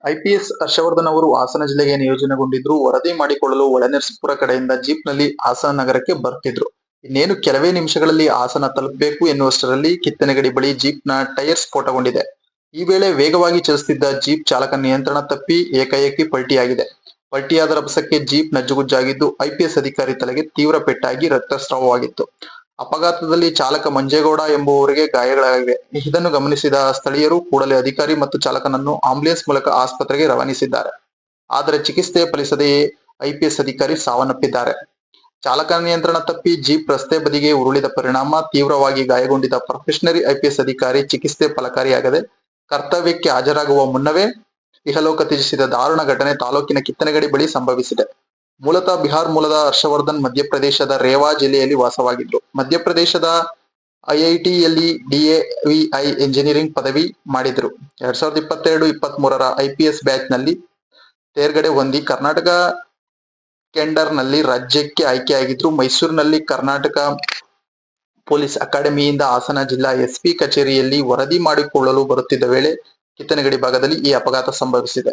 IPS Harshvardhan ಅವರು ಹಾಸನ ಜಿಲ್ಲೆಗೆ ನಿಯೋಜನೆಗೊಂಡಿದ್ರು. ವರದಿ ಮಾಡಿಕೊಳ್ಳಲು ಹೊಳೆನರಸೀಪುರ ಕಡೆಯಿಂದ ಜೀಪ್ನಲ್ಲಿ ಹಾಸನ ನಗರಕ್ಕೆ ಬರ್ತಿದ್ರು. ಇನ್ನೇನು ಕೆಲವೇ ನಿಮಿಷಗಳಲ್ಲಿ ಹಾಸನ ತಲುಪಬೇಕು ಎನ್ನುವಷ್ಟರಲ್ಲಿ ಕಿತ್ತನೆಗಡಿ ಬಳಿ ಜೀಪ್ನ ಟೈರ್ ಸ್ಫೋಟಗೊಂಡಿದೆ. ಈ ವೇಳೆ ವೇಗವಾಗಿ ಚಲಿಸುತ್ತಿದ್ದ ಜೀಪ್ ಚಾಲಕ ನಿಯಂತ್ರಣ ತಪ್ಪಿ ಏಕಾಏಕಿ ಪಲ್ಟಿಯಾಗಿದೆ. ಪಲ್ಟಿಯಾದ ರಭಸಕ್ಕೆ ಜೀಪ್ ನಜ್ಜುಗುಜ್ಜಾಗಿದ್ದು, ಐಪಿಎಸ್ ಅಧಿಕಾರಿ ತಲೆಗೆ ತೀವ್ರ ಪೆಟ್ಟಾಗಿ ರಕ್ತಸ್ರಾವವಾಗಿತ್ತು. ಅಪಘಾತದಲ್ಲಿ ಚಾಲಕ ಮಂಜೇಗೌಡ ಎಂಬುವವರಿಗೆ ಗಾಯಗಳಾಗಿವೆ. ಇದನ್ನು ಗಮನಿಸಿದ ಸ್ಥಳೀಯರು ಕೂಡಲೇ ಅಧಿಕಾರಿ ಮತ್ತು ಚಾಲಕನನ್ನು ಆಂಬ್ಯುಲೆನ್ಸ್ ಮೂಲಕ ಆಸ್ಪತ್ರೆಗೆ ರವಾನಿಸಿದ್ದಾರೆ. ಆದರೆ ಚಿಕಿತ್ಸೆ ಫಲಿಸದೆಯೇ ಐಪಿಎಸ್ ಅಧಿಕಾರಿ ಸಾವನ್ನಪ್ಪಿದ್ದಾರೆ. ಚಾಲಕ ನಿಯಂತ್ರಣ ತಪ್ಪಿ ಜೀಪ್ ರಸ್ತೆ ಬದಿಗೆ ಉರುಳಿದ ಪರಿಣಾಮ ತೀವ್ರವಾಗಿ ಗಾಯಗೊಂಡಿದ್ದ ಪ್ರೊಫೆಷನರಿ ಐಪಿಎಸ್ ಅಧಿಕಾರಿ ಚಿಕಿತ್ಸೆ ಫಲಕಾರಿಯಾಗದೆ ಕರ್ತವ್ಯಕ್ಕೆ ಹಾಜರಾಗುವ ಮುನ್ನವೇ ಇಹಲೋಕ ತ್ಯಜಿಸಿದ ದಾರುಣ ಘಟನೆ ತಾಲೂಕಿನ ಕಿತ್ತನೆಗಡಿ ಬಳಿ ಸಂಭವಿಸಿದೆ. ಮೂಲತಃ ಬಿಹಾರ್ ಮೂಲದ ಹರ್ಷವರ್ಧನ್ ಮಧ್ಯಪ್ರದೇಶದ ರೇವಾ ಜಿಲ್ಲೆಯಲ್ಲಿ ವಾಸವಾಗಿದ್ರು. ಮಧ್ಯಪ್ರದೇಶದ ಐಐಟಿಯಲ್ಲಿ ಡಿಎವಿಐ ಎಂಜಿನಿಯರಿಂಗ್ ಪದವಿ ಮಾಡಿದ್ರು. 2022-23 ಐಪಿಎಸ್ ಬ್ಯಾಚ್ ನಲ್ಲಿ ತೇರ್ಗಡೆ ಹೊಂದಿ ಕರ್ನಾಟಕ ಕೆಡರ್ನಲ್ಲಿ ರಾಜ್ಯಕ್ಕೆ ಆಯ್ಕೆಯಾಗಿದ್ರು. ಮೈಸೂರಿನಲ್ಲಿ ಕರ್ನಾಟಕ ಪೊಲೀಸ್ ಅಕಾಡೆಮಿಯಿಂದ ಹಾಸನ ಜಿಲ್ಲಾ ಎಸ್ಪಿ ಕಚೇರಿಯಲ್ಲಿ ವರದಿ ಮಾಡಿಕೊಳ್ಳಲು ಬರುತ್ತಿದ್ದ ವೇಳೆ ಕಿತ್ತನೆಗಡಿ ಭಾಗದಲ್ಲಿ ಈ ಅಪಘಾತ ಸಂಭವಿಸಿದೆ.